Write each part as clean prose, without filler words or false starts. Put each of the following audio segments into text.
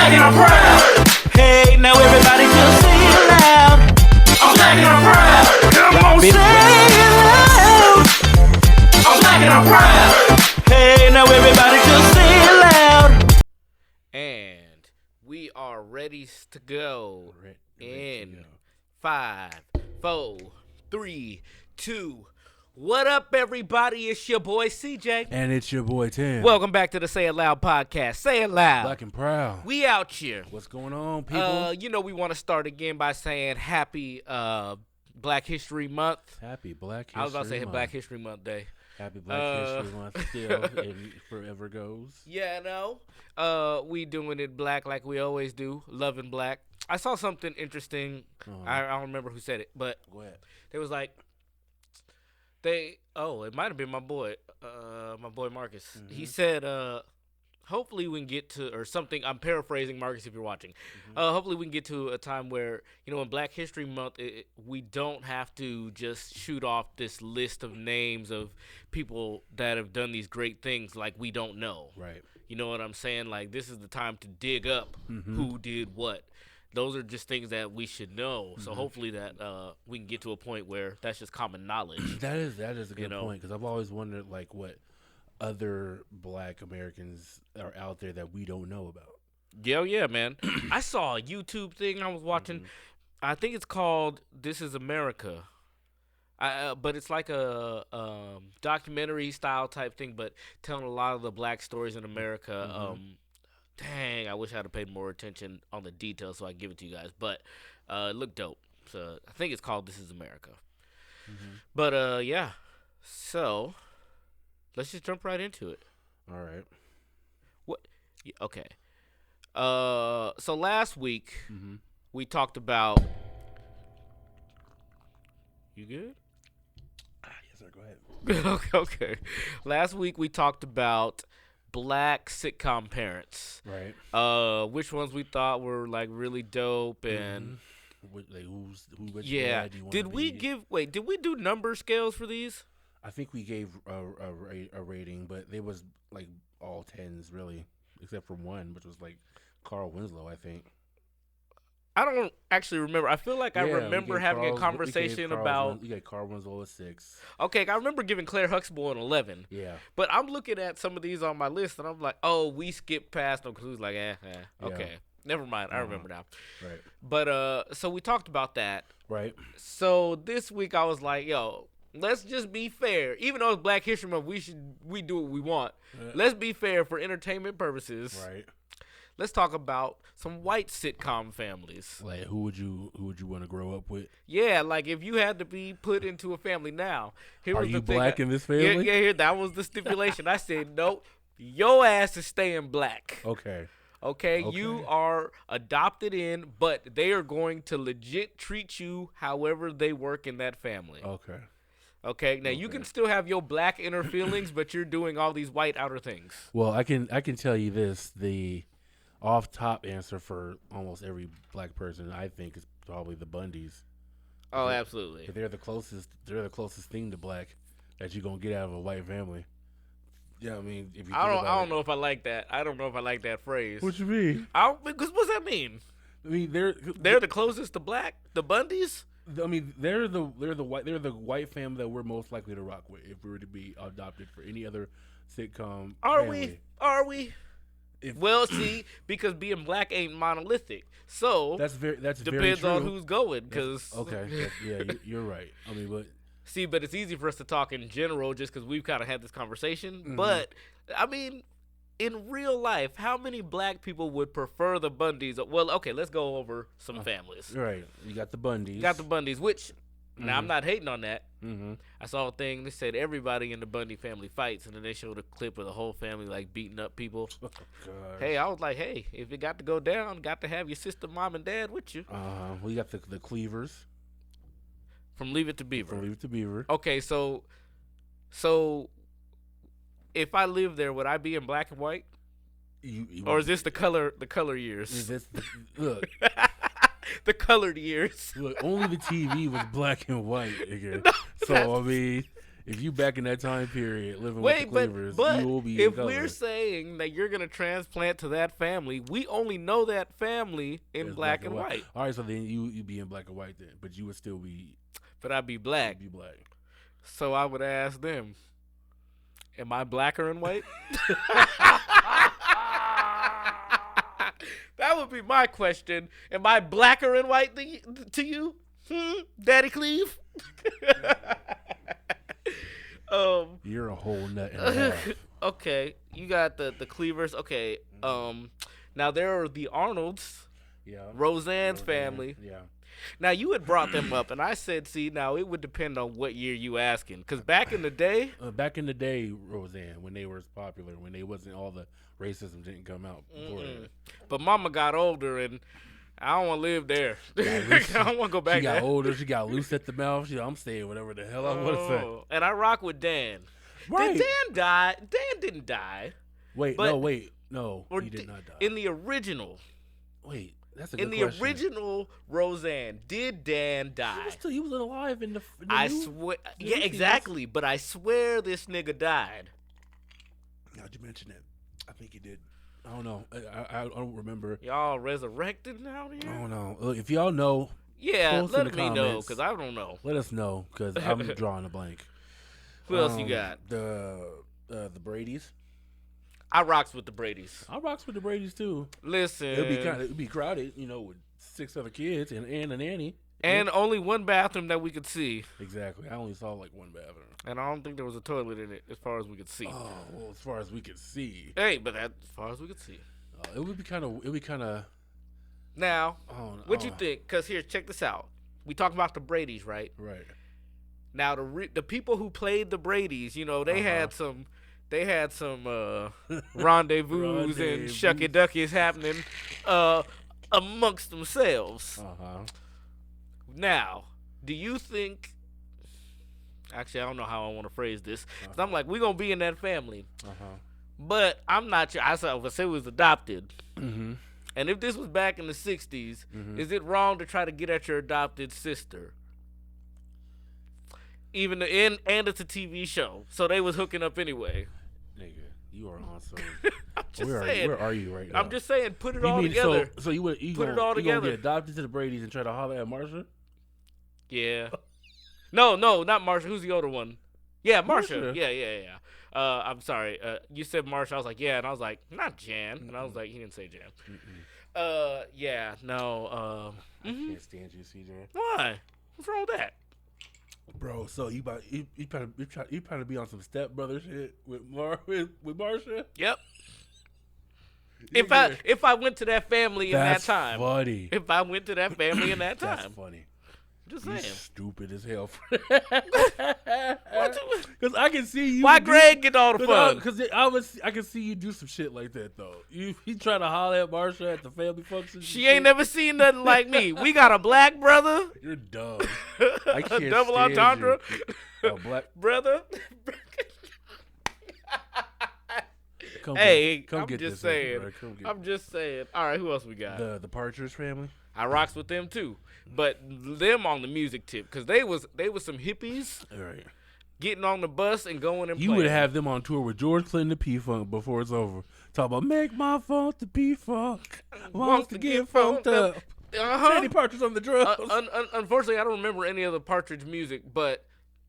black and I'm proud. Hey, now everybody just say it loud. I'm black and I'm proud. Come on, say it loud. I'm black and I'm proud. Hey, now everybody just say it loud. And we are ready to go in 5, 4, 3, 2. What up, everybody? It's your boy CJ. And it's your boy Tim. Welcome back to the Say It Loud podcast. Say it loud. Black and proud. We out here. What's going on, people? We want to start again by saying happy Black History Month. Happy Black History Month. I was about to say Black History Month Day. Happy Black History Month still and forever goes. Yeah, no. We doing it black like we always do. Loving black. I saw something interesting. I don't remember who said it, but go ahead. It was like, it might have been my boy Marcus. Mm-hmm. He said, hopefully we can get to, or something, I'm paraphrasing Marcus if you're watching. Hopefully we can get to a time where, in Black History Month, we don't have to just shoot off this list of names of people that have done these great things like we don't know. Right. You know what I'm saying? Like, this is the time to dig up who did what. Those are just things that we should know. So hopefully that we can get to a point where that's just common knowledge. That is a good point, because I've always wondered like what other Black Americans are out there that we don't know about. Yeah, man. I saw a YouTube thing I was watching. I think it's called "This Is America," but it's like a documentary style type thing, but telling a lot of the Black stories in America. Dang, I wish I had paid more attention on the details so I can give it to you guys. But it looked dope. So I think it's called This Is America. But, yeah. So, let's just jump right into it. All right. What? Okay. So last week, we talked about... You good? Yes, sir. Go ahead. Okay. Last week, we talked about... Black sitcom parents, right? Which ones we thought were like really dope, and which dad do you want Did to we be? Did we do number scales for these? I think we gave a rating, but they was like all 10s really, except for one, which was like Carl Winslow, I think. I don't actually remember. I feel like I remember having a conversation about... You got Carl Winslow at 6. Okay, I remember giving Claire Huxtable an 11. Yeah. But I'm looking at some of these on my list, and I'm like, oh, we skipped past them, because it was like, okay. Never mind. I remember now. Right. But, so we talked about that. Right. So this week I was like, yo, let's just be fair. Even though it's Black History Month, we do what we want. Let's be fair for entertainment purposes. Right. Let's talk about some white sitcom families. Like who would you want to grow up with? Yeah, like if you had to be put into a family now. Are you Black in this family? Yeah, that was the stipulation. I said, no, your ass is staying Black. Okay, you are adopted in, but they are going to legit treat you however they work in that family. Okay, now you can still have your Black inner feelings, but you're doing all these white outer things. Well, I can tell you this, the off-top answer for almost every Black person, I think, is probably the Bundys. Oh, absolutely. They're the closest thing to Black that you're gonna get out of a white family. Yeah, I mean, if you I don't know if I like that. I don't know if I like that phrase. What you mean? Because what's that mean? I mean, they're the closest to Black. The Bundys. I mean, they're the white family that we're most likely to rock with if we were to be adopted for any other sitcom. Are family. we? Well, see, because being Black ain't monolithic, so that's very depends true. on who's going. Because you're right. I mean, but it's easy for us to talk in general just because we've kind of had this conversation. But I mean, in real life, how many Black people would prefer the Bundys? Well, okay, let's go over some families. Right, you got the Bundys. Which now I'm not hating on that. I saw a thing that said everybody in the Bundy family fights, and then they showed a clip of the whole family like beating up people. Oh, gosh. Hey, I was like, hey, if it got to go down, got to have your sister, mom, and dad with you. We got the Cleavers from Leave It to Beaver. Okay, so if I live there, would I be in black and white? Or is this the color years? Look. The colored years. Look, only the TV was black and white again. No, so I mean, If you back in that time period living Wait, with the Cleavers, but you will be if in color. we're saying that you're gonna transplant to that family, we only know that family in It's black and white. All right, so then you be in black and white then, but you would still be But I'd be black. So I would ask them, am I blacker and white? That would be my question. Am I blacker and white to you? Daddy Cleve? You're a whole nut and a half. Okay, you got the Cleavers. Okay, now there are the Arnolds, Roseanne's family. Yeah. Now, you had brought them up, and I said, see, now it would depend on what year you asking. Because back in the day, Roseanne, when they were popular, when they wasn't, all the racism didn't come out before that. But Mama got older, and I don't want to live there. I don't want to go back there. She got older. She got loose at the mouth. I'm saying whatever the hell I want to say. And I rock with Dan. Right. Did Dan die? Dan didn't die. Wait, no, he did not die. In the original. Wait, that's a good question. question. Original Roseanne, did Dan die? He was alive in the I swear. Yeah, exactly. But I swear this nigga died. How'd you mention it? I think he did. I don't know. I don't remember. Y'all resurrected now? I don't know. Look, if y'all know, let me know, because I don't know. Let us know, because I'm drawing a blank. Who else you got? The Bradys. I rocks with the Bradys. I rocks with the Bradys too. Listen, it'd be crowded, with 6 other kids and a nanny. And only one bathroom that we could see. Exactly. I only saw like one bathroom. And I don't think there was a toilet in it as far as we could see. Oh, well, as far as we could see. Hey, but as far as we could see. It would be kind of. Now, what you think? Because here, check this out. We talk about the Bradys, right? Right. Now, the people who played the Bradys, they had some rendezvous and shucky duckies happening amongst themselves. Now, do you think? Actually, I don't know how I want to phrase this. Cause I'm like, we're gonna be in that family, but I'm not sure. I said, it was adopted. And if this was back in the '60s, is it wrong to try to get at your adopted sister? And it's a TV show, so they was hooking up anyway. Nigga, you are on some. I'm just saying. Where are you right now? I'm just saying, put it all together. So you put it all together. Gonna get adopted to the Bradys and try to holler at Marsha? Yeah. No, not Marsha. Who's the older one? Yeah, Marsha. Yeah. I'm sorry. You said Marsha. I was like, yeah, and I was like, not Jan. And I was like, he didn't say Jan. Yeah, no. I can't stand you, CJ. Why? What's wrong with that? Bro, so you trying to be on some stepbrother shit with Marsha? Yep. If I went to that family in that time. That's funny. If I went to that family in that time. That's funny. Just You're saying. Stupid as hell. Because I can see you. Why Greg get all the fun? Because I can see you do some shit like that though. You try to holler at Marsha at the family function. She ain't never seen nothing like me. We got a black brother. You're dumb. I can't double entendre. A black brother. Come I'm get just this saying. over, bro. I'm just saying. All right, who else we got? The Partridge Family. I rocks with them too, but them on the music tip because they was some hippies. All right. Getting on the bus and going and you playing. would have them on tour with George Clinton and P-Funk before it's over. Talk about make my funk to P-Funk. Wants to get funked up. Sandy Partridge on the drums. Unfortunately, I don't remember any of the Partridge music, but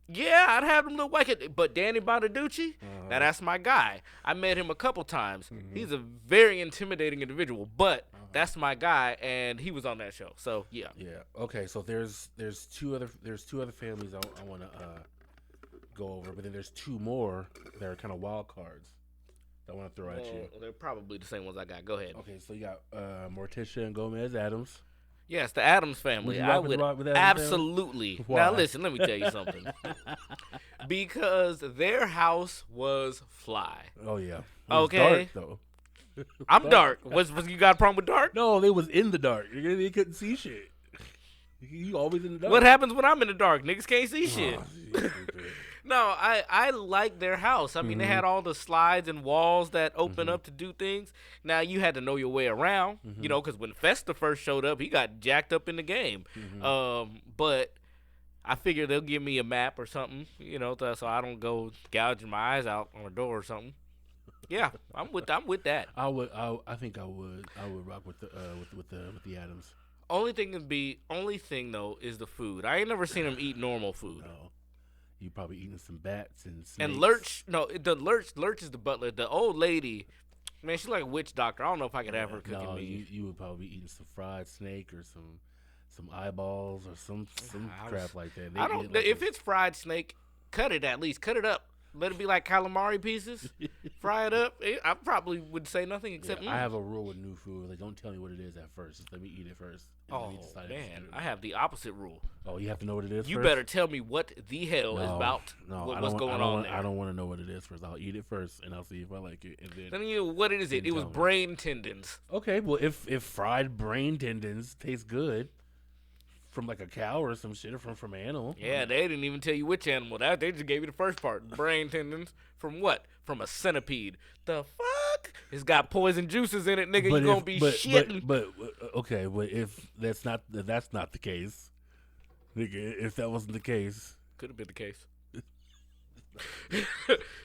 yeah, I'd have them look wicked. But Danny Bonaducci, now that's my guy. I met him a couple times. He's a very intimidating individual, but that's my guy, and he was on that show. So yeah. Yeah. Okay. So there's two other families I want to go over, but then there's 2 more that are kind of wild cards that I want to throw at you. They're probably the same ones I got. Go ahead. Okay. So you got Morticia and Gomez Adams. Yes, the Adams family. I would absolutely. Why? Now listen, let me tell you something. Because their house was fly. Oh yeah. Okay. Dark, though. I'm dark. Was you got a problem with dark? No, they was in the dark. They couldn't see shit. You always in the dark. What happens when I'm in the dark? Niggas can't see shit. No, I like their house. I mean, they had all the slides and walls that open up to do things. Now, you had to know your way around, because when Festa first showed up, he got jacked up in the game. But I figure they'll give me a map or something, so I don't go gouging my eyes out on a door or something. Yeah, I'm with that. I think I would rock with the Adams. Only thing though is the food. I ain't never seen them eat normal food. No, you probably eating some bats and snakes. And Lurch, Lurch is the butler. The old lady, man, she's like a witch doctor. I don't know if I could have her cooking me. You would probably be eating some fried snake or some eyeballs or some crap like that. I don't. If it's fried snake, cut it at least. Cut it up. Let it be like calamari pieces. Fry it up. I probably would say nothing except. I have a rule with new food. Like, don't tell me what it is at first. Just let me eat it first. Oh man, I have the opposite rule. Oh, you have to know what it is. You first? better tell me what the hell is about. What's going on there? I don't want to know what it is first. I'll eat it first, and I'll see if I like it. And then tell you what it is. It was brain tendons. Okay, well, if fried brain tendons taste good. From like a cow or some shit, or from an animal. Yeah, they didn't even tell you which animal. They just gave you the first part. Brain tendons. From what? From a centipede. The fuck? It's got poison juices in it, nigga. You gonna be shitting. But okay, but if that's not the case, nigga, if that wasn't the case, could have been the case.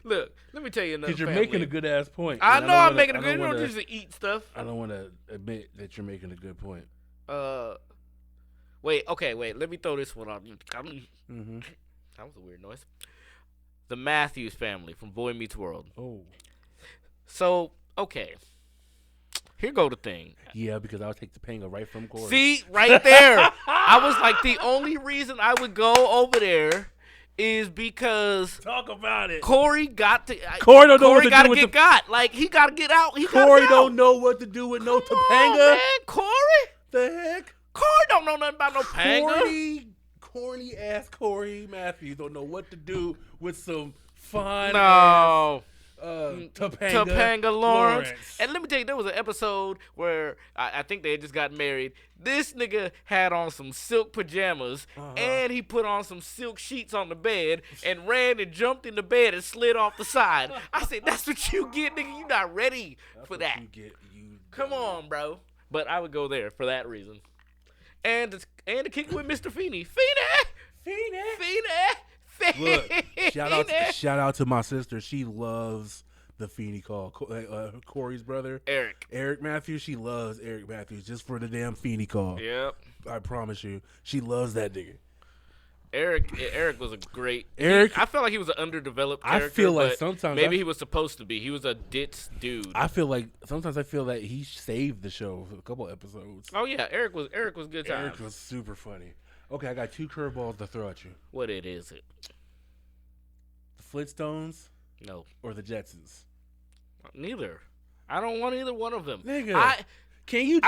Look, let me tell you another. Because you're making a good ass point. I know I'm making a good. You don't just eat stuff. I don't want to admit that you're making a good point. Wait. Let me throw this one on you. That was a weird noise. The Matthews family from Boy Meets World. Oh. So, okay. Here go the thing. Yeah, because I would take Topanga right from Corey. See, right there. I was like, the only reason I would go over there is because talk about it. Corey got to. Corey don't know what to gotta do with get got. Like, he got to get out. Corey don't know what to do with no Topanga. Man, Corey? The heck? Corey don't know nothing about no Panga. Corny ass Corey Matthews don't know what to do with some fine Topanga Lawrence. And let me tell you, there was an episode where I think they had just got married. This nigga had on some silk pajamas and he put on some silk sheets on the bed and ran and jumped in the bed and slid off the side. I said, that's what you get, nigga. You not ready for that. Come on, bro. But I would go there for that reason. And to kick it with Mr. Feeney. Look, shout out to my sister. She loves the Feeney call. Corey's brother, Eric Matthews. She loves Eric Matthews just for the damn Feeney call. Yep. I promise you, she loves that nigga. Eric was a great. I felt like he was an underdeveloped character. I feel like sometimes maybe he was supposed to be. He was a ditz dude. I feel like sometimes that he saved the show for a couple episodes. Oh yeah, Eric was good time. Eric was super funny. Okay, I got two curveballs to throw at you. What is it? The Flintstones? No. Or the Jetsons? Neither. I don't want either one of them. Nigga, I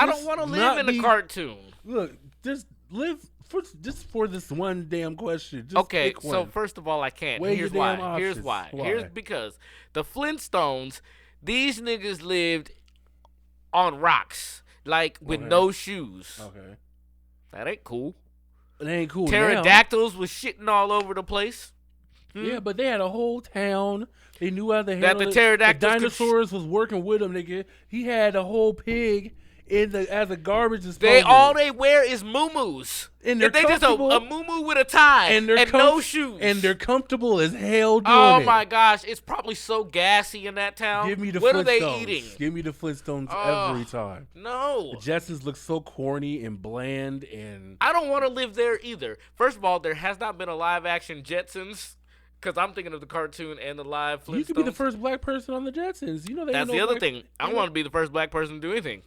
don't want to live in a cartoon. Look, just live for this one damn question. Just okay, so first of all, I can't. Here's why. Here's because the Flintstones, these niggas lived on rocks, like with no shoes. Okay. That ain't cool. It ain't cool. Pterodactyls was shitting all over the place. Yeah, but they had a whole town. They knew how to handle that the pterodactyls the dinosaurs was working with them, nigga. He had a whole pig as a garbage disposal. All they wear is muumuus. And they're just a muumuu with a tie and no shoes. And they're comfortable as hell doing it. Oh it. my gosh, it's probably so gassy in that town. Give me the what Flintstones. Are they eating? Give me the Flintstones every time. No. The Jetsons look so corny and bland and I don't want to live there either. First of all, there has not been a live action Jetsons. Because I'm thinking of the cartoon and the live Flintstones. You could be the first black person on the Jetsons. You know that's the other thing. I want to be the first black person to do anything.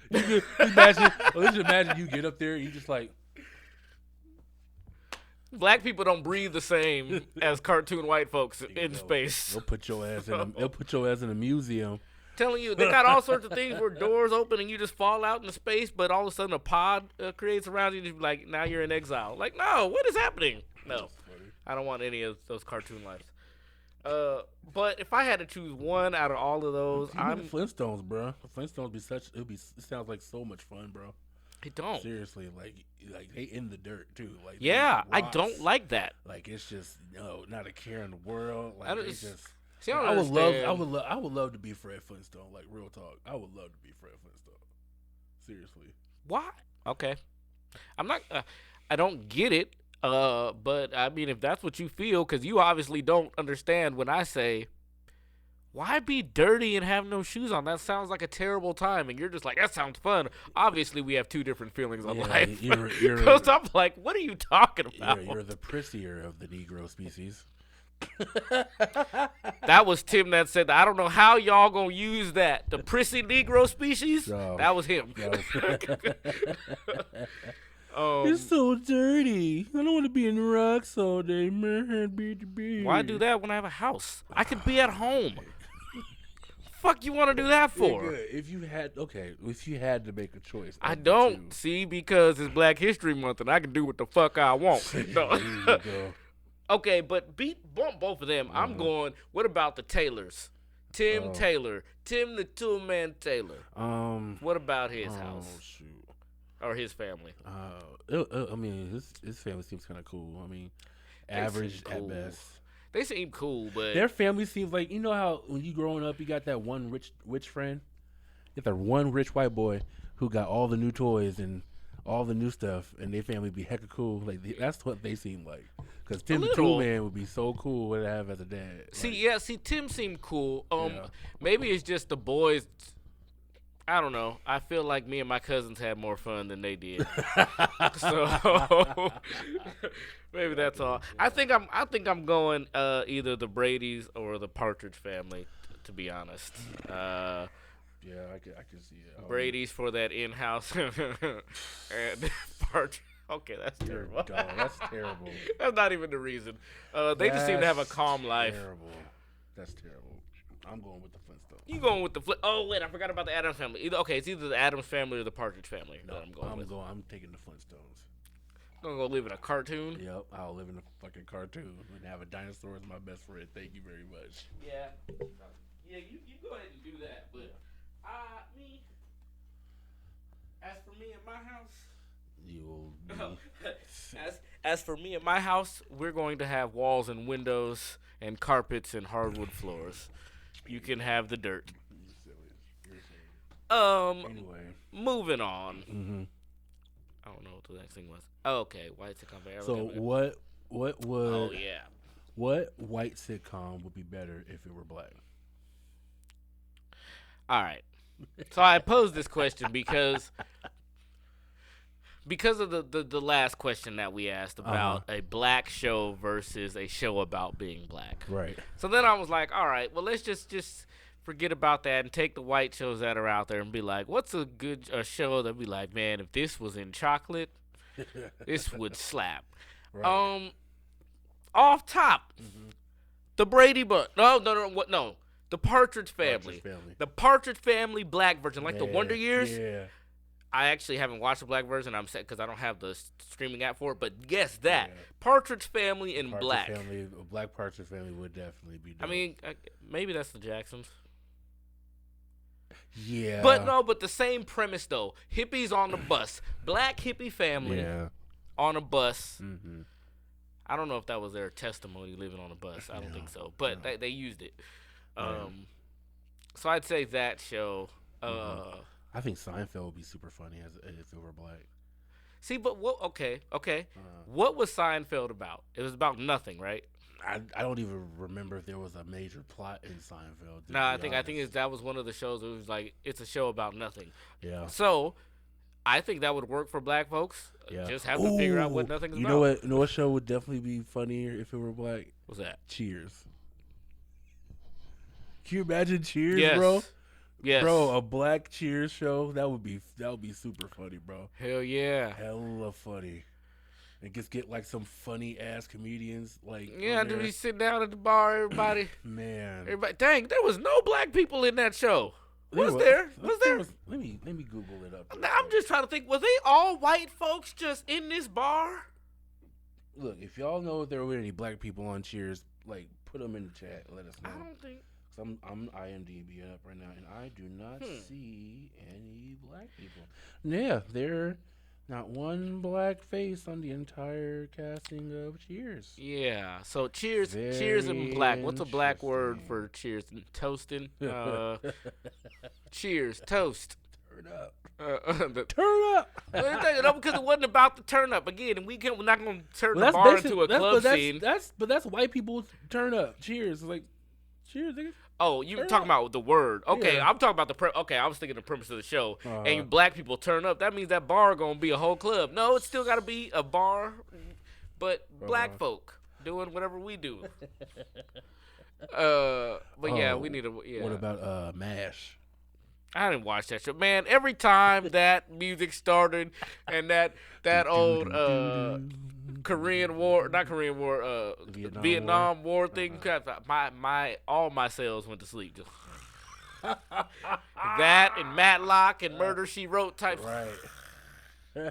You just imagine you get up there and you just like. Black people don't breathe the same as cartoon white folks in space. They'll put your ass in a museum. Telling you, they got all sorts of things where doors open and you just fall out into space, but all of a sudden a pod creates around you. And like, now you're in exile. Like, no, what is happening? No, I don't want any of those cartoon lives. But if I had to choose one out of all of those, I'm the Flintstones, bro. The Flintstones it sounds like so much fun, bro. It don't. Seriously, like they in the dirt too. Like yeah, I don't like that. Like it's just not a care in the world. Like it's just. See, I would love to be Fred Flintstone. Like real talk, I would love to be Fred Flintstone. Seriously. Why? Okay. I'm not. I don't get it. But I mean, if that's what you feel, because you obviously don't understand when I say, why be dirty and have no shoes on? That sounds like a terrible time. And you're just like, that sounds fun. Obviously, we have two different feelings on life. Because I'm like, what are you talking about? You're the prissier of the Negro species. That was Tim that said that. I don't know how y'all gonna use that. The prissy Negro species? No. That was him. It's so dirty. I don't want to be in rocks all day, man. Why do that when I have a house? I could be at home. Fuck you want to do that for? If you had to make a choice. I don't. See, because it's Black History Month and I can do what the fuck I want. No. Okay, but bump both of them. I'm going, what about the Taylors? Tim Taylor. Tim the Two-Man Taylor. What about his house? Shoot. Or his family? I mean, his family seems kind of cool. I mean, average at best. They seem cool, but their family seems like, you know how when you growing up, you got that one rich friend? You got that one rich white boy who got all the new toys and all the new stuff, and their family be hecka cool. Like that's what they seem like. Because Tim the Toolman would be so cool to have as a dad. See, Tim seemed cool. Maybe it's just the boys. I don't know. I feel like me and my cousins had more fun than they did. So maybe that's all. I think I'm going either the Brady's or the Partridge Family. To be honest. Yeah, I can see it. Brady's for that in-house and Partridge. Okay, that's terrible. That's terrible. That's not even the reason. They just seem to have a calm life. That's terrible. I'm going with the Flintstones. You going with the Oh wait, I forgot about the Addams Family. It's either the Addams Family or the Partridge Family. No, that I'm going with. I'm taking the Flintstones. I'm gonna go live in a cartoon. Yep, I'll live in a fucking cartoon and have a dinosaur as my best friend. Thank you very much. Yeah, you go ahead and do that. But as for me and my house, as for me and my house, we're going to have walls and windows and carpets and hardwood floors. You can have the dirt. Anyway, moving on. Mm-hmm. I don't know what the next thing was. Oh, okay, white sitcom. So what would? Oh yeah. What white sitcom would be better if it were black? All right. So I posed this question because of the last question that we asked about a black show versus a show about being black. Right. So then I was like, all right, well, let's just forget about that and take the white shows that are out there and be like, what's a good show that be like, man, if this was in chocolate, this would slap. Right. Off top, the Brady Bunch. No. The Partridge Family. The Partridge Family black version, like the Wonder Years. Yeah. I actually haven't watched the black version. I'm sad because I don't have the streaming app for it. But guess that Partridge Family in black. A black Partridge Family would definitely be dope. I mean, maybe that's the Jacksons. Yeah. But the same premise though. Hippies on the bus, black hippie family on a bus. Mm-hmm. I don't know if that was their testimony living on a bus. I don't think so, but they used it. So I'd say that show. I think Seinfeld would be super funny if it were black. See, but what? Okay. What was Seinfeld about? It was about nothing, right? I don't even remember if there was a major plot in Seinfeld. No, I think that was one of the shows. It was like it's a show about nothing. Yeah. So, I think that would work for black folks. Yeah. Just have to figure out what nothing's about. You know what show would definitely be funnier if it were black? What's that? Cheers. Can you imagine Cheers, bro? Yes. Bro, a black Cheers show, that would be super funny, bro. Hell yeah. Hella funny. And just get like some funny ass comedians like do we sit down at the bar, everybody? Man. Everybody, dang, there was no black people in that show. Was there? Let me Google it up. I'm just trying to think, were they all white folks just in this bar? Look, if y'all know if there were any black people on Cheers, like put them in the chat and let us know. I don't think. I'm IMDb up right now, and I do not see any black people. Yeah, there not one black face on the entire casting of Cheers. Yeah, so Cheers in black. What's a black word for Cheers? Toasting. Cheers, toast. Turn up. Turn up. No, because it wasn't about the turn up. Again, we're not going to turn the bar into a club scene. That's white people turn up. Cheers. Like, cheers, nigga. Oh, you talking about the word. Okay, Yeah. I'm talking about okay, I was thinking the premise of the show. And you black people turn up. That means that bar going to be a whole club. No, it's still got to be a bar, but black folk doing whatever we do. But yeah, we need a. Yeah. What about MASH? I didn't watch that show, man. Every time that music started and that old Korean War, not Korean War, Vietnam War thing, all my cells went to sleep. Just that and Matlock and Murder She Wrote type. Right.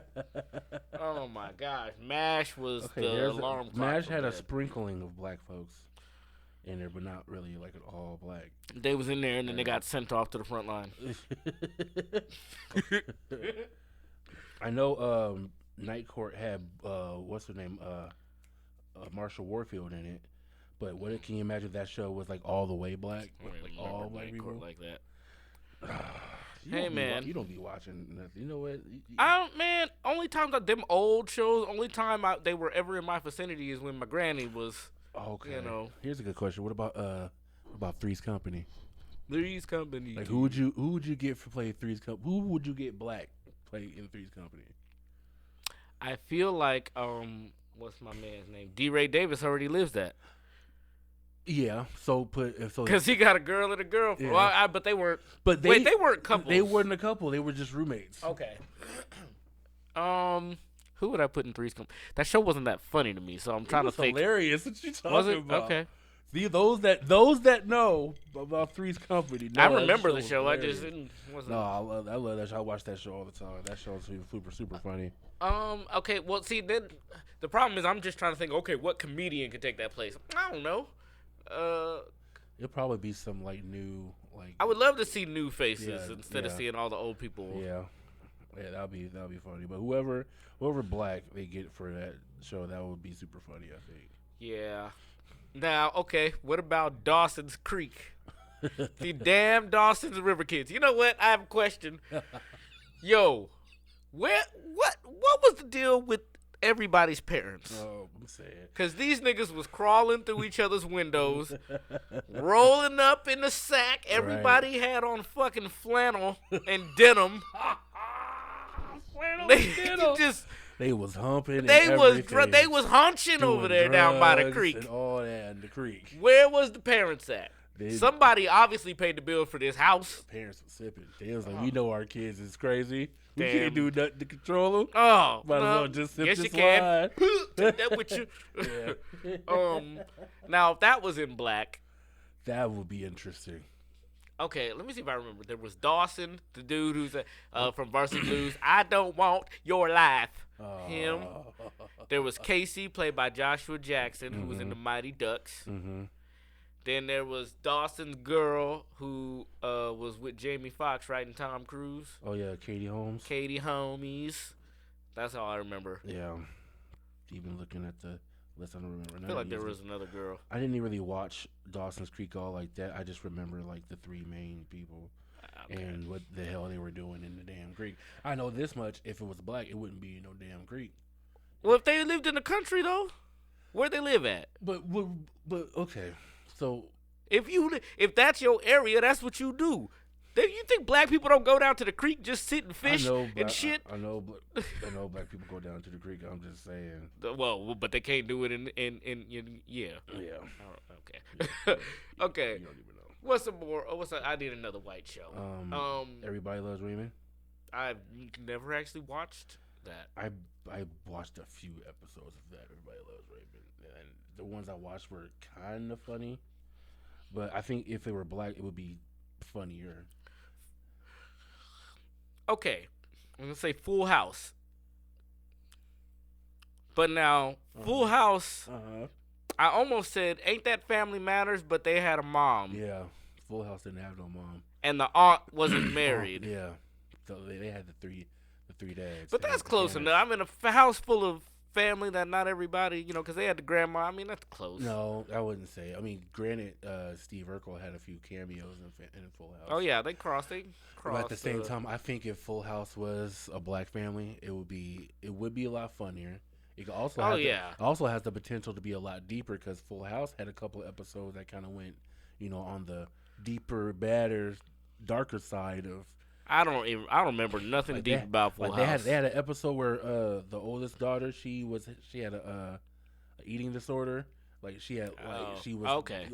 Oh my gosh, MASH was the alarm clock. MASH had a sprinkling of black folks in there, but not really like an all black. They was in there and then they got sent off to the front line. I know Night Court had what's her name, Marsha Warfield in it, but can you imagine if that show was like all the way black, like all black people like that? Hey man, you don't be watching nothing. You know what? I don't, man. Only time that them old shows, only time they were ever in my vicinity is when my granny was. Okay. You know. Here's a good question. What about Three's Company? Three's Company. Like who would you get for play Three's Company? Who would you get black play in Three's Company? I feel like what's my man's name? D. Ray Davis already lives that. Yeah. So because he got a girl and a girlfriend. Yeah. Well, but they weren't. But they weren't couples. They weren't a couple. They were just roommates. Okay. Who would I put in Three's Company? That show wasn't that funny to me, so I'm trying to think. Hilarious. What you talking was it? about? Okay. See, those that know about Three's Company. I remember the show. I just didn't. No, I love that show. I watch that show all the time. That show's super funny. Okay. Well, see, then the problem is I'm just trying to think. Okay, what comedian could take that place? I don't know. It'll probably be some like new like. I would love to see new faces instead of seeing all the old people. Yeah, that'll be funny. But whoever black they get for that show, that would be super funny. I think. Yeah. Now, okay, what about Dawson's Creek? The damn Dawson's River kids. You know what? I have a question. Yo, what was the deal with everybody's parents? Oh, I'm saying. Because these niggas was crawling through each other's windows, rolling up in the sack. Everybody had on fucking flannel and denim. They was humping. They was hunching over there down by the creek. And all that in the creek. Where was the parents at? Somebody obviously paid the bill for this house. The parents were sipping. They was like, we know our kids is crazy. We can't do nothing to control them. Oh, might as well just sip yes, this you can. wine. Take that with you. Yeah. Now if that was in black, that would be interesting. Okay, let me see if I remember. There was Dawson, the dude who's from Varsity Blues. I don't want your life. Him. There was Casey, played by Joshua Jackson, who was in the Mighty Ducks. Mm-hmm. Then there was Dawson's girl, who was with Jamie Foxx, right, and Tom Cruise. Oh yeah, Katie Holmes. Katie Homies. That's all I remember. Yeah. Even looking at the list, I don't remember. I feel like there was another girl. I didn't really watch Dawson's Creek all like that. I just remember like the three main people and what the hell they were doing in the damn creek. I know this much: if it was black, it wouldn't be no damn creek. Well, if they lived in the country though, where'd they live at? But okay, so if that's your area, that's what you do. You think black people don't go down to the creek just sit and fish and shit? I know black people go down to the creek. I'm just saying. Well, but they can't do it in yeah. Yeah. Okay. Okay. You don't even know. What's some more? I need another white show. Everybody Loves Raymond. I've never actually watched that. I watched a few episodes of that. Everybody Loves Raymond, and the ones I watched were kind of funny, but I think if they were black, it would be funnier. Okay, I'm gonna say Full House, but now Full House. I almost said, ain't that Family Matters? But they had a mom. Yeah, Full House didn't have no mom, and the aunt wasn't married. Yeah, so they had the three dads. But that's close enough. I'm in a house full of family that not everybody, because they had the grandma. I mean, that's close. No, I wouldn't say. I mean, granted, Steve Urkel had a few cameos in Full House. Oh yeah, they crossed. But at the same time, I think if Full House was a black family, it would be a lot funnier. It could also also has the potential to be a lot deeper because Full House had a couple of episodes that kind of went, on the deeper, badder, darker side of. I don't remember nothing deep about Full House. They had an episode where the oldest daughter she had a eating disorder. Like she had she was okay.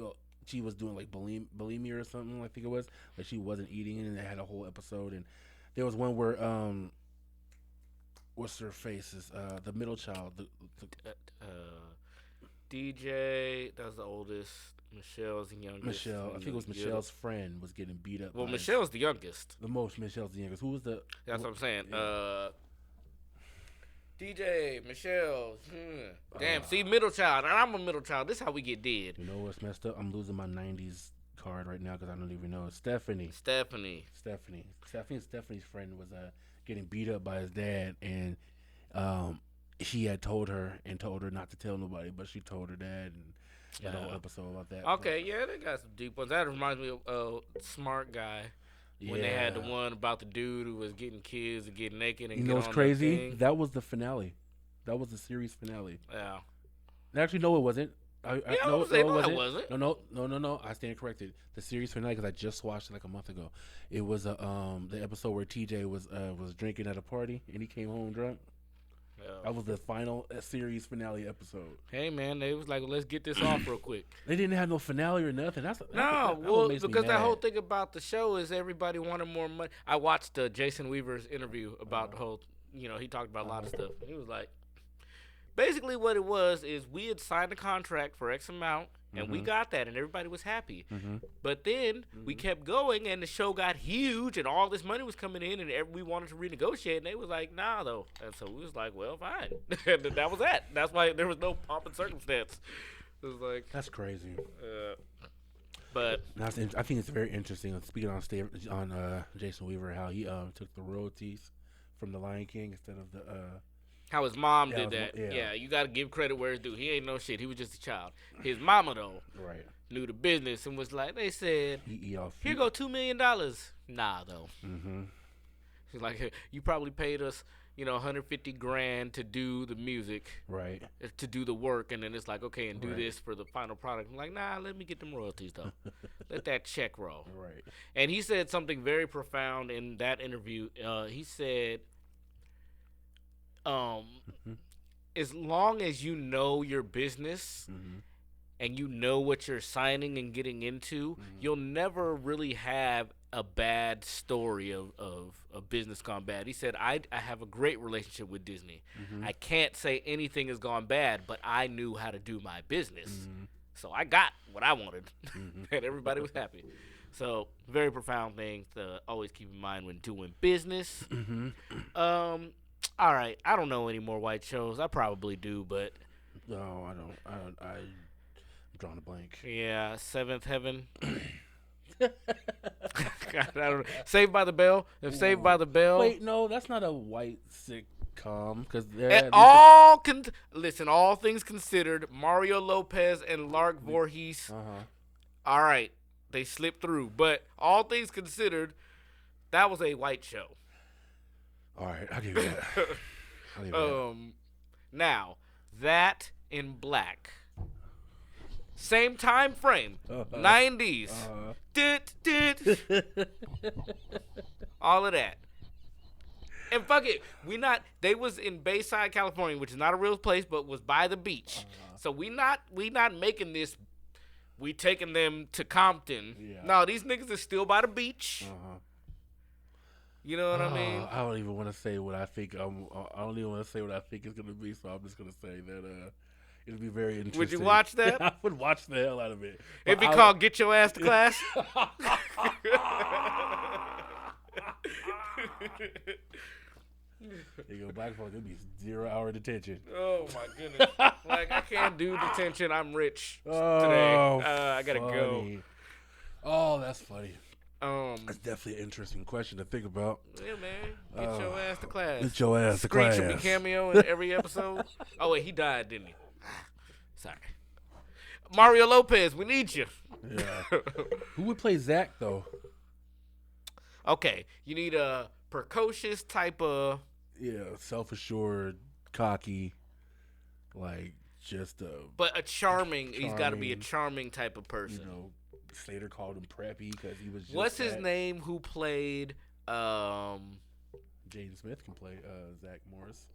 She was doing like bulimia or something. I think it was. Like she wasn't eating, and they had a whole episode. And there was one where what's her face is the middle child. DJ, that's the oldest. Michelle's the youngest. Michelle, I think it was Michelle's friend was getting beat up. Well, Michelle's the youngest. Michelle's the youngest. Who was the? That's what I'm saying. Yeah. DJ, Michelle. Damn, see, middle child. And I'm a middle child. This is how we get dead. You know what's messed up? I'm losing my 90s card right now because I don't even know. Stephanie. I think Stephanie's friend was getting beat up by his dad, and he had told her not to tell nobody, but she told her dad, and had a whole episode about that. Okay, yeah, they got some deep ones. That reminds me of Smart Guy. When they had the one about the dude who was getting kids and getting naked and what's crazy? That was the finale. That was the series finale. Yeah. Actually, no, it wasn't. It wasn't. No. I stand corrected. The series finale, because I just watched it like a month ago. It was the episode where TJ was drinking at a party and he came home drunk. Yeah. That was the final series finale episode. Hey man, they was like, let's get this off real quick. They didn't have no finale or nothing. That's because that whole thing about the show is everybody wanted more money. I watched Jason Weaver's interview about the whole. He talked about a lot of stuff. He was like, basically what it was is we had signed a contract for X amount. And we got that, and everybody was happy. But then we kept going, and the show got huge, and all this money was coming in, and we wanted to renegotiate, and they was like, nah, though. And so we was like, well, fine. And that was that. That's why there was no pomp and circumstance. It was like... That's crazy. But... I think it's very interesting, speaking on Jason Weaver, how he took the royalties from The Lion King instead of the... How his mom did that. Yeah, you got to give credit where it's due. He ain't no shit. He was just a child. His mama, though, knew the business and was like, they said, here go $2 million. Nah, though. She's like, you probably paid us, $150,000 to do the music. Right. To do the work. And then it's like, okay, and do this for the final product. I'm like, nah, let me get them royalties, though. Let that check roll. Right. And he said something very profound in that interview. He said... as long as you know your business and you know what you're signing and getting into, you'll never really have a bad story of business gone bad. He said, I have a great relationship with Disney. I can't say anything has gone bad, but I knew how to do my business. So I got what I wanted, and everybody was happy. So very profound thing to always keep in mind when doing business. All right, I don't know any more white shows. I probably do, but no, I don't. I'm drawing a blank. Yeah, Seventh Heaven. God, I don't know. Saved by the Bell. If Saved by the Bell. Wait, no, that's not a white sitcom. Because listen. All things considered, Mario Lopez and Lark Voorhees. All right, they slipped through, but all things considered, that was a white show. All right, I'll give you that. Now, that in Black. Same time frame. 90s. All of that. And fuck it. They was in Bayside, California, which is not a real place, but was by the beach. So we not making this, we taking them to Compton. Yeah. No, these niggas are still by the beach. You know what I mean? I don't even want to say what I think. I don't even want to say what I think it's going to be, so I'm just going to say that it'll be very interesting. Would you watch that? I would watch the hell out of it. It'd be called Get Your Ass to Class? There you go, black folks, it'd be 0 hour detention. Oh, my goodness. Like, I can't do detention. I'm rich today. I got to go. Oh, that's funny. That's definitely an interesting question to think about. Yeah, man. Get your ass to class. Get your ass to Screech class. will be cameo in every episode. Oh, wait, he died, didn't he? Sorry. Mario Lopez, we need you. Yeah. Who would play Zach, though? Okay, you need a precocious type of... Yeah, self-assured, cocky, like just a... But a charming. He's got to be a charming type of person. You know, Slater called him preppy because he was just What's his name who played... Jaden Smith can play Zach Morris.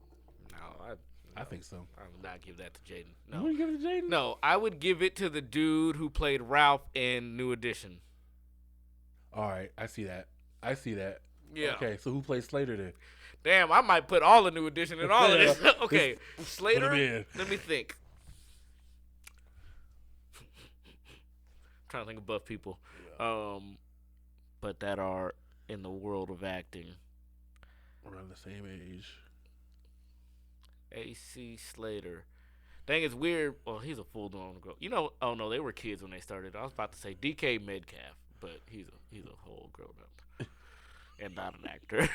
No, I think so. I would not give that to Jaden. You No. wouldn't give it to Jaden? No, I would give it to the dude who played Ralph in New Edition. All right, I see that. Yeah. Okay, so who plays Slater then? Damn, I might put all the New Edition in all of this. Okay, Slater. Put him in. Let me think. Trying to think of buff people, but that are in the world of acting. Around the same age. AC Slater. Dang, it's weird. Well, he's a full-grown girl. You know? Oh no, they were kids when they started. I was about to say DK Metcalf, but he's a whole grown up and not an actor.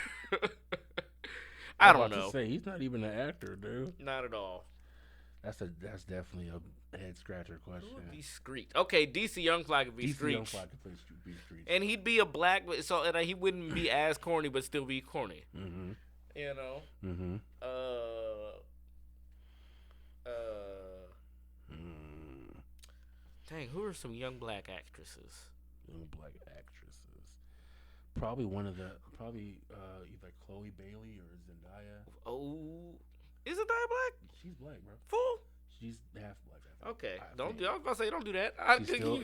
I don't know. To say, he's not even an actor, dude. Not at all. That's definitely a head scratcher question. Who would be Screech? Okay, DC Youngfly could be DC Screech. Youngfly could play Screech. And he'd be a black, so and he wouldn't be as corny, but still be corny. Mm-hmm. You know. Mm-hmm. Dang, who are some young black actresses? Young black actresses. Probably either Chloe Bailey or Zendaya. Oh, is Zendaya black? She's black, bro. Full? She's half black. I think. Okay, I don't. think. I was about to say, don't do that.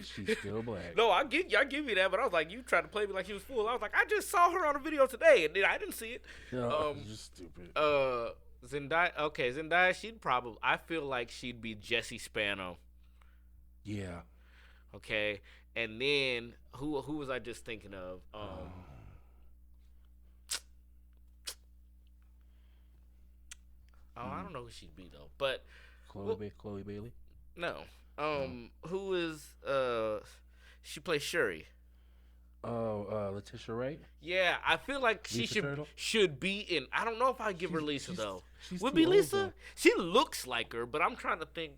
She's still black. No, I give you that, but I was like, you tried to play me like she was full. I was like, I just saw her on a video today, and then I didn't see it. No, just stupid. Zendaya. Okay, Zendaya. I feel like she'd be Jessie Spano. Yeah. Okay, and then who was I just thinking of? I don't know who she'd be though, but Chloe Bailey. no. Who is she plays Shuri? Latisha Wright. Yeah, I feel like she Lisa should be in. I don't know if I'd give her Lisa though. She's Would too be old, Lisa? though. She looks like her, but I'm trying to think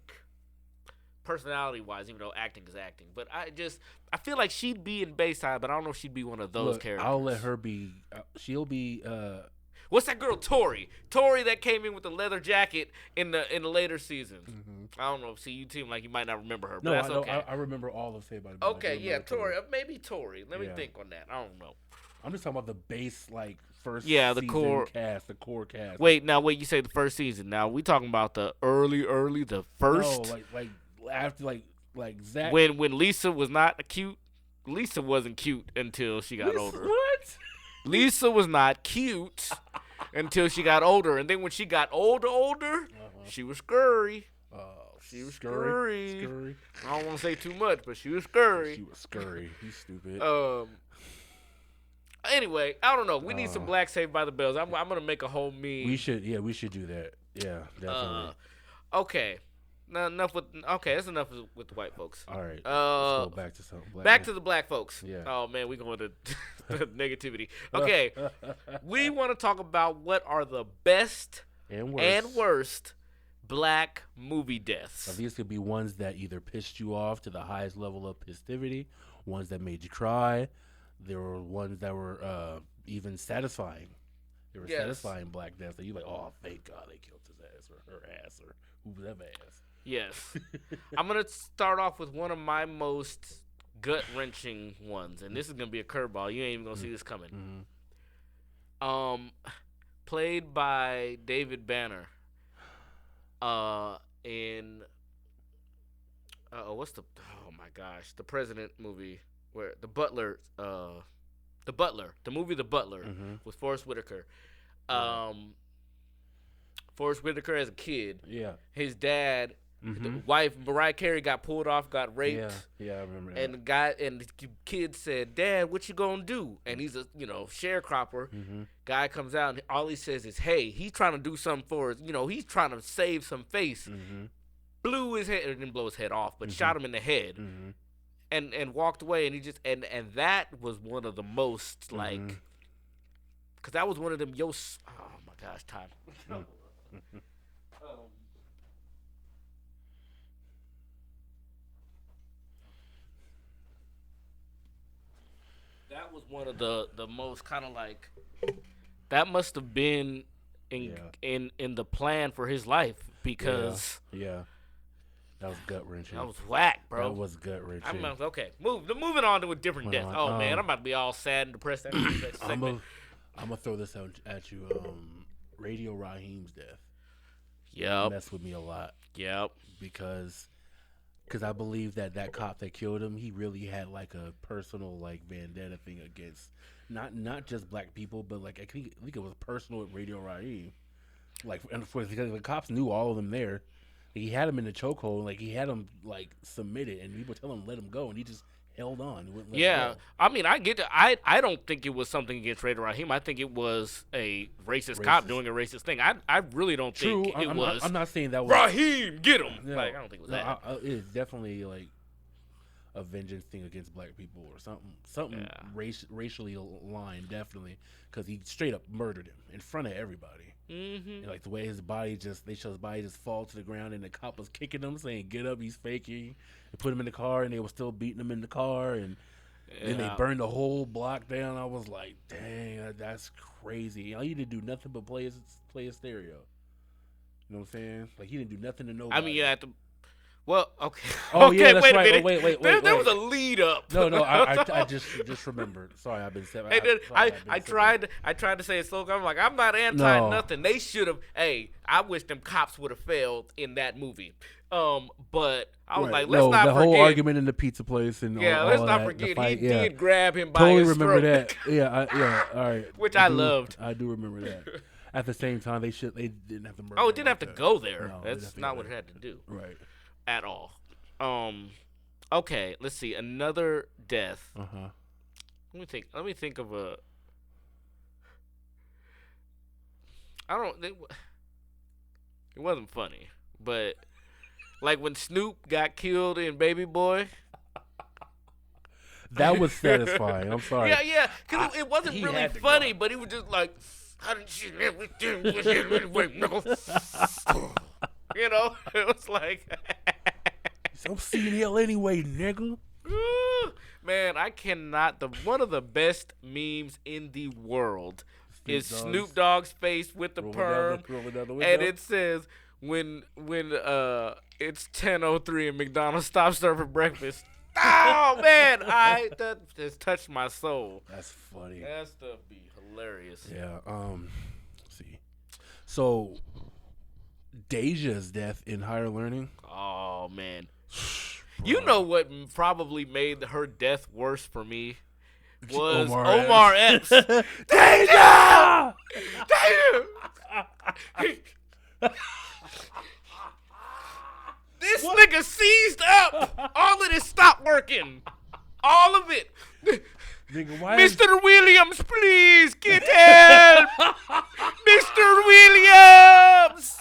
personality wise, even though acting is acting. But I feel like she'd be in Bayside, but I don't know if she'd be one of those characters. I'll let her be. She'll be. What's that girl, Tori? Tori that came in with the leather jacket in the later seasons. Mm-hmm. I don't know. See, you seem like you might not remember her, but No, that's okay. I remember all of Saved by the Bell. Okay, yeah, Tori. Maybe Tori. Let me think on that. I don't know. I'm just talking about the base, like first. Yeah, the season core cast, the core cast. Wait, you say the first season. Now we talking about the early, the first. No, like after like Zach. When Lisa was not cute. Lisa wasn't cute until she got older. What? Lisa was not cute until she got older, and then when she got older, she was scurry. She was scurry. I don't want to say too much, but she was scurry. She was scurry. He's stupid. Anyway, I don't know. We need some black Saved by the Bells. I'm gonna make a whole meme. We should do that. Yeah, definitely. Okay. Now enough with. Okay, that's enough with the white folks. All right. Let's go back to something. Back to the black folks. Yeah. Oh man, we going to negativity. Okay, we want to talk about what are the best and worst black movie deaths. Now, these could be ones that either pissed you off to the highest level of festivity, ones that made you cry. There were ones that were even satisfying. They were satisfying black deaths that you like, oh, thank God they killed his ass or her ass or whoever ass. Yes. I'm going to start off with one of my most gut-wrenching ones, and this is going to be a curveball. You ain't even going to see this coming. Mm-hmm. Played by David Banner in the President movie where The Butler, mm-hmm. with Forrest Whitaker. Forrest Whitaker as a kid. Yeah. His dad, mm-hmm. the wife Mariah Carey got pulled off, got raped. Yeah, I remember that. And the kid said, "Dad, what you gonna do?" And he's a sharecropper. Mm-hmm. Guy comes out and all he says is, "Hey," he's trying to do something for his, he's trying to save some face. Mm-hmm. Blew his head, or didn't blow his head off, but mm-hmm. shot him in the head. Mm-hmm. and walked away, and he just and that was one of the most like, because that was one of them oh my gosh, time. That was one of the most kind of like, that must have been in the plan for his life, because that was gut wrenching. that was whack, bro. That was gut wrenching. I'm okay. Moving on to a different death. Oh man, I'm about to be all sad and depressed after this segment. I'm gonna throw this out at you. Radio Raheem's death. Yep. Messed with me a lot. Yep. Because I believe that cop that killed him, he really had like a personal like vendetta thing against not just black people, but like I think it was personal with Radio Raheem. Like, and because the cops knew all of them there. He had him in the chokehold, like he had him like submitted, and people tell him let him go, and he just held on. He wouldn't let him go. I mean, I get it. I don't think it was something against Radio Raheem. I think it was a racist cop doing a racist thing. I really don't think it was. I'm not saying that was Raheem, get him. No, like, I don't think it was that. It's definitely like a vengeance thing against black people or something racially aligned, definitely, because he straight up murdered him in front of everybody. And like the way his body they show his body just fall to the ground, and the cop was kicking him, saying "Get up, he's faking." They put him in the car, and they were still beating him in the car, and then they burned the whole block down. I was like, "Dang, that's crazy!" All he didn't do nothing but play his stereo. You know what I'm saying? Like he didn't do nothing to nobody. I mean, well, okay. Oh okay, yeah, that's wait right. a minute. Wait. There was a lead up. No, I just remembered. Sorry, I've been saying. I tried to say it slow. I'm like, I'm not anti nothing. They should have. Hey, I wish them cops would have failed in that movie. But I was like, let's not forget the whole argument in the pizza place and let's all not that, forget fight, he did grab him by totally his remember throat. that. Yeah, all right. Which I loved. I do remember that. At the same time, they didn't have to murder. Oh, it didn't have to that. go there. No, that's not what it had to do. Right. At all. Okay, let's see. Another death. Let me think of a. It wasn't funny, but like when Snoop got killed in Baby Boy. That was satisfying. I'm sorry. Yeah, because it wasn't really funny, but he was just like, "I didn't see everything with him anyway, nigga." You know, it was like. I'm seeing hell anyway, nigga. Man, I cannot. One of the best memes in the world is Snoop Dogg's face with the perm, and it says when it's 10:03 and McDonald's stops serving breakfast. Oh man, that just touched my soul. That's funny. That stuff be hilarious. Yeah. Let's see. So, Deja's death in Higher Learning. Oh man. You know what probably made her death worse for me was Omar Epps. Deja! This nigga seized up. All of this stopped working. All of it. Nigga, Mr. Williams, please get help. Mr. Williams.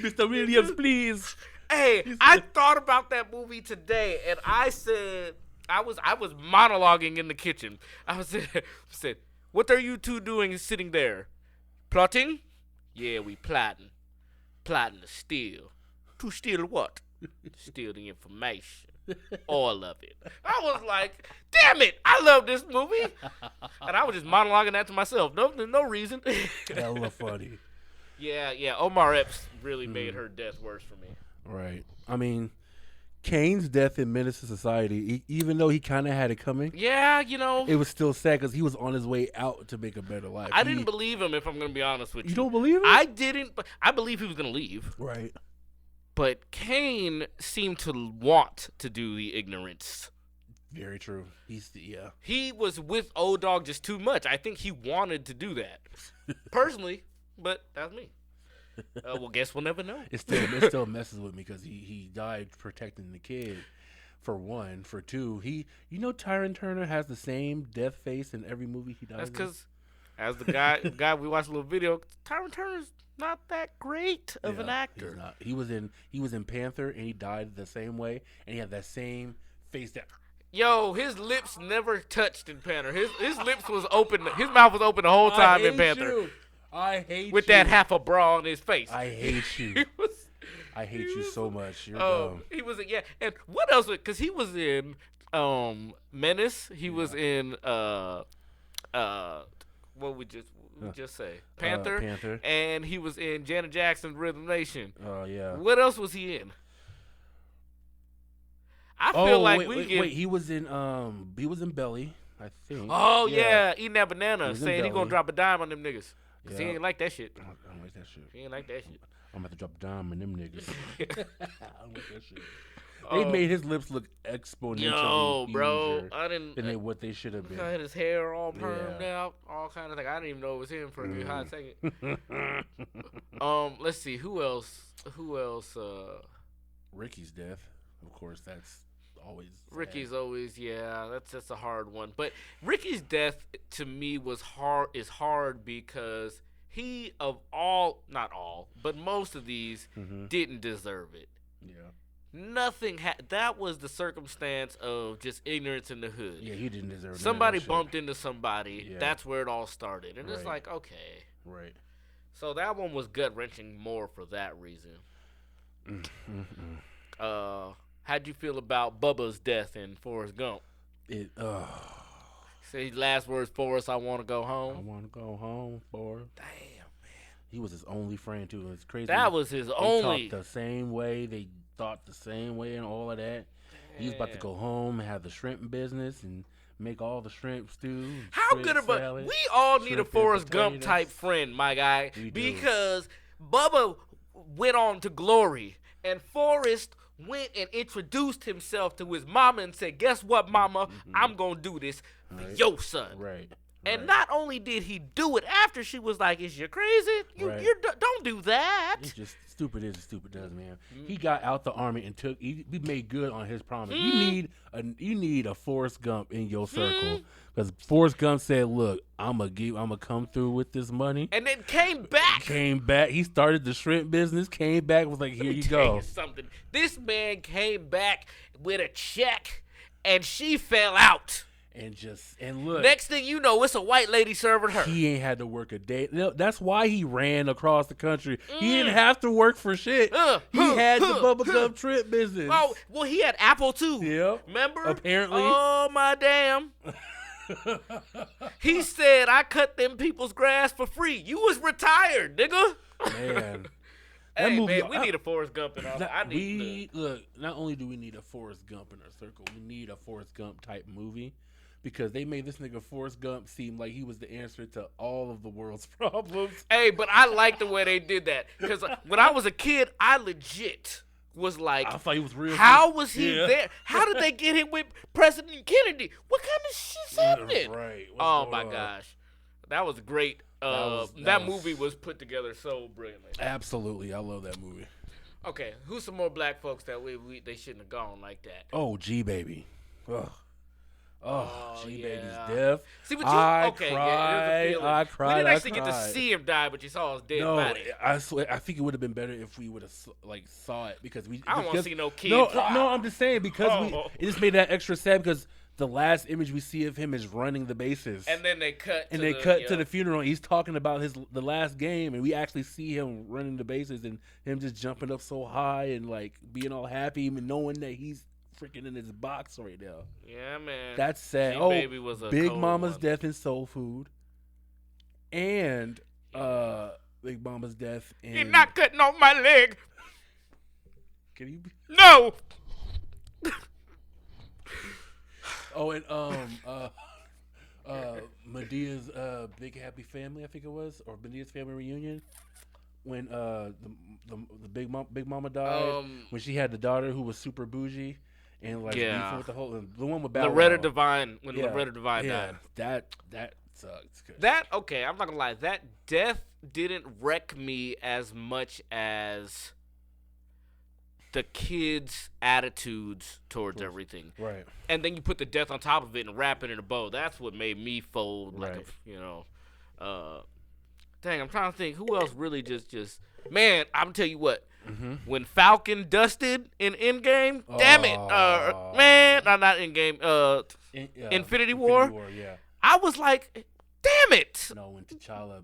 Mr. Williams, please. Hey, I thought about that movie today, and I said, I was monologuing in the kitchen. I said, what are you two doing sitting there? Plotting? Yeah, we plotting. Plotting to steal. To steal what? Steal the information. All of it. I was like, damn it, I love this movie. And I was just monologuing that to myself. No reason. Hella funny. Yeah, Omar Epps really made her death worse for me. Right. I mean, Kane's death in Menace to Society, even though he kind of had it coming. Yeah, you know. It was still sad because he was on his way out to make a better life. I didn't believe him, if I'm going to be honest with you. You don't believe him? I didn't. I believe he was going to leave. Right. But Kane seemed to want to do the ignorance. Very true. He was with O-Dog just too much. I think he wanted to do that. Personally, but that's me. Well, guess we'll never know. It still messes with me because he died protecting the kid. For one, for two, Tyron Turner has the same death face in every movie he dies. That's because, as the guy we watched a little video, Tyron Turner's not that great of an actor. He's not. He was in Panther and he died the same way, and he had that same face that. Yo, his lips never touched in Panther. His lips was open. His mouth was open the whole time in Panther. I hate with you. that half a bra on his face. I hate you. I hate you so much. You're dumb. He was yeah. And what else? Because he was in Menace. He was in what we just say Panther. Panther. And he was in Janet Jackson's Rhythm Nation. Oh yeah. What else was he in? I feel like wait. He was in Belly, I think. Oh yeah, eating that banana, saying he gonna Belly. drop a dime on them niggas. Cause he Yeah. ain't like that shit. I don't like that shit. He ain't like that shit. I'm about to drop a dime on them niggas. I don't like that shit. They made his lips look exponentially Yo, bro, easier I didn't. than what they should have been. Had his hair all permed out, all kind of thing. I didn't even know it was him for a good hot second. Let's see who else. Ricky's death, of course. That's always sad. Ricky's always that's a hard one. But Ricky's death to me was hard. Is hard because he not all, but most of these didn't deserve it. Yeah. Nothing that was the circumstance of just ignorance in the hood. Yeah, he didn't deserve it. Somebody bumped into somebody. Yeah. That's where it all started. And it's Right. like, okay. Right. So that one was gut-wrenching more for that reason. How'd you feel about Bubba's death in Forrest Gump? Say last words, Forrest, I want to go home. I want to go home, Forrest. Damn, man. He was his only friend, too. It's crazy. That was his only. They talked the same way. They thought the same way and all of that. He was about to go home and have the shrimp business and make all the shrimp stew. How good of a... We all need a Forrest Gump type friend, my guy. Because Bubba went on to glory. And Forrest went and introduced himself to his mama and said, guess what, mama? I'm going to do this for your son. Right. And not only did he do it after she was like, is you crazy? Don't do that. He's just stupid as stupid does, man. He got out the army and he made good on his promise. You need a Forrest Gump in your circle. Because Forrest Gump said, look, I'm gonna come through with this money. And then came back. He started the shrimp business, came back, was like, here you go. Something. This man came back with a check and she fell out. And look. Next thing you know, it's a white lady serving her. He ain't had to work a day. That's why he ran across the country. He didn't have to work for shit. He had the Bubba Gump trip business. Oh, well, he had Apple too. Yep. Remember? Apparently. Oh my damn. He said, I cut them people's grass for free. You was retired, nigga. Man. Hey, movie, man, we need a Forrest Gump in our Look, not only do we need a Forrest Gump in our circle, we need a Forrest Gump type movie. Because they made this nigga Forrest Gump seem like he was the answer to all of the world's problems. Hey, but I like the way they did that. Because when I was a kid, I legit was like, I thought he was real. How was he there? How did they get him with President Kennedy? What kind of shit's happening? Right. Oh, my gosh. That was great. That movie was put together so brilliantly. Absolutely. I love that movie. Okay, who's some more black folks that they shouldn't have gone like that? Oh, G-Baby. Ugh. Oh, G-Baby's yeah. death. See, but I cried. I cried. We didn't actually get to see him die, but you saw his dead body. I swear, I think it would have been better if we would have saw it because we. I don't want to see no kid. No, I'm just saying because it just made that extra sad because the last image we see of him is running the bases, and then they cut. To the funeral. And he's talking about the last game, and we actually see him running the bases and him just jumping up so high and like being all happy, even knowing that he's freaking in his box right now. Yeah, man. That's sad. G-Baby was a Big cold Mama's one. death in Soul Food, and Big Mama's death in. You're not cutting off my leg. Can you? No. Oh, and Medea's Big Happy Family, I think it was, or Medea's Family Reunion, when the Big Mama died, when she had the daughter who was super bougie and like beefing with the whole the one with Loretta Devine when Loretta Devine died. That sucks. Okay, I'm not gonna lie. That death didn't wreck me as much as the kids' attitudes towards everything. Right. And then you put the death on top of it and wrap it in a bow. That's what made me fold. Right. Dang, I'm trying to think who else really just. Man, I'm tell you what. when Falcon dusted in Endgame. Damn it, man! No, not Endgame. Infinity War. Yeah. I was like, damn it. No, when T'Challa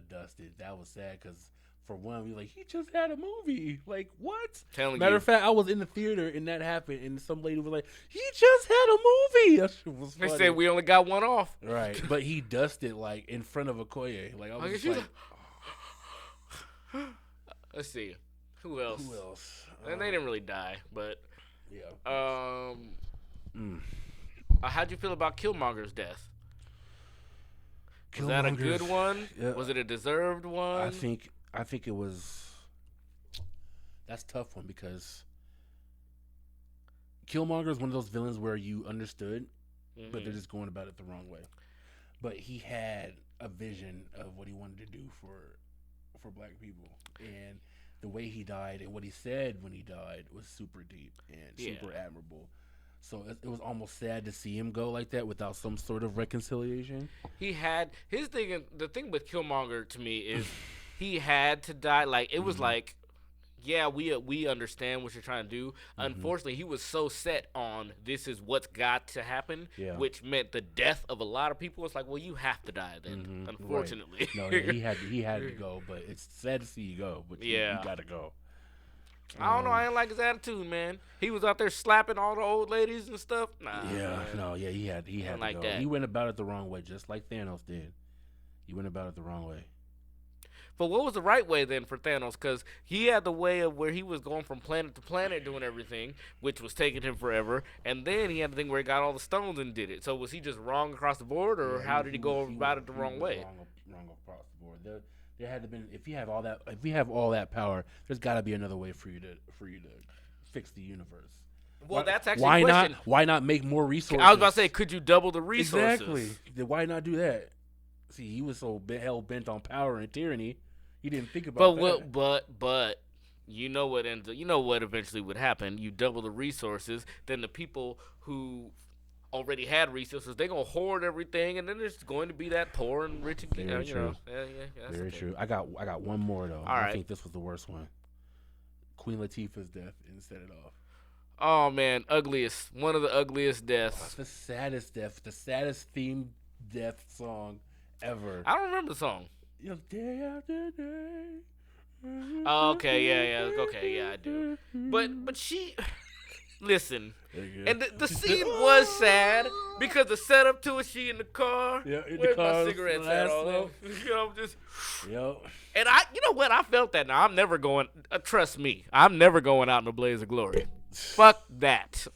dusted, that was sad because for one, we were like, he just had a movie. Like, what? Matter of fact, I was in the theater and that happened, and some lady was like, he just had a movie. That shit was funny. They said we only got one off. Right, but he dusted like in front of Okoye. Like I was just like, let's see, who else? Who else? And they didn't really die, but yeah. how'd you feel about Killmonger's death? Was that a good one? Yeah. Was it a deserved one? I think it was. That's a tough one because Killmonger is one of those villains where you understood, but they're just going about it the wrong way. But he had a vision of what he wanted to do for black people, and the way he died and what he said when he died was super deep and super admirable. So it was almost sad to see him go like that without some sort of reconciliation. He had his thing. The thing with Killmonger to me is he had to die. Like it was like, yeah, we understand what you're trying to do. Unfortunately, he was so set on this is what's got to happen, which meant the death of a lot of people. It's like, well, you have to die then. Unfortunately, right. No, yeah, he had to go, but it's sad to see you go. But you gotta go. I don't know. I didn't like his attitude, man. He was out there slapping all the old ladies and stuff. Nah. Yeah, man. He had to like go. that. He went about it the wrong way, just like Thanos did. He went about it the wrong way. But what was the right way then for Thanos? Because he had the way of where he was going from planet to planet doing everything, which was taking him forever. And then he had the thing where he got all the stones and did it. So was he just wrong across the board, or how did he go about it the wrong way? Wrong across the board. There had to been if you have all that power, there's got to be another way for you to fix the universe. Well, that's actually a question. Why not make more resources? I was about to say, could you double the resources? Exactly. Then why not do that? See, he was so hell bent on power and tyranny, he didn't think about that. But you know what eventually would happen. You double the resources, then the people who already had resources, they're gonna hoard everything, and then there's going to be that poor and rich again. Very true. Very true. I got one more though. All right. I think this was the worst one. Queen Latifah's death and set it off. Oh man, one of the ugliest deaths. The saddest death, the saddest themed death song ever. I don't remember the song. Day after day. Oh, okay, yeah, I do. But she, listen, and the scene was sad because the setup to it. She in the car. Yeah, in where's the car. my cigarettes at? All just. Yep. And you know what? I felt that. Now I'm never going. Trust me, I'm never going out in a blaze of glory. Fuck that.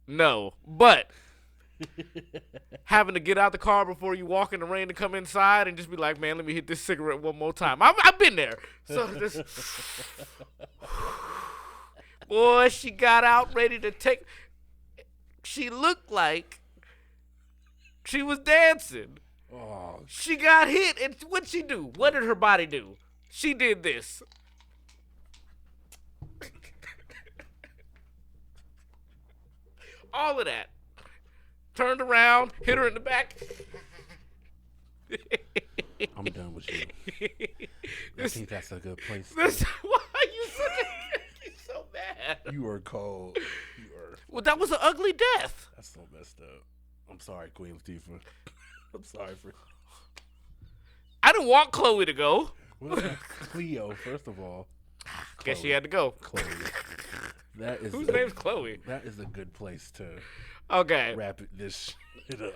No, but having to get out the car before you walk in the rain to come inside and just be like, man, let me hit this cigarette one more time. I've been there. So this, boy, she got out ready to take. She looked like she was dancing. Oh. She got hit, and what'd she do? What did her body do? She did this. All of that. Turned around, hit her in the back. I'm done with you. I think that's a good place. Why are you so mad? You are cold. Well, that was an ugly death. That's so messed up. I'm sorry, Queen Latifah. I'm sorry for. I didn't want Chloe to go. Well, Cleo, first of all. Guess she had to go. Chloe. That is Whose name's Chloe? That is a good place to wrap this shit up.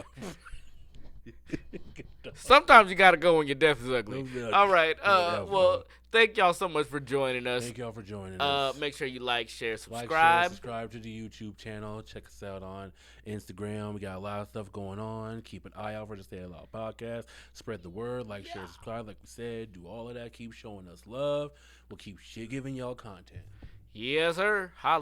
Sometimes you gotta go when your death is ugly. All right. Well, thank y'all so much for joining us. Thank y'all for joining us. Make sure you like, share, subscribe. Like, share, subscribe to the YouTube channel. Check us out on Instagram. We got a lot of stuff going on. Keep an eye out for the Stay Loud podcast. Spread the word. Like, share, subscribe. Like we said, do all of that. Keep showing us love. We'll keep giving y'all content. Yes, sir. Holla.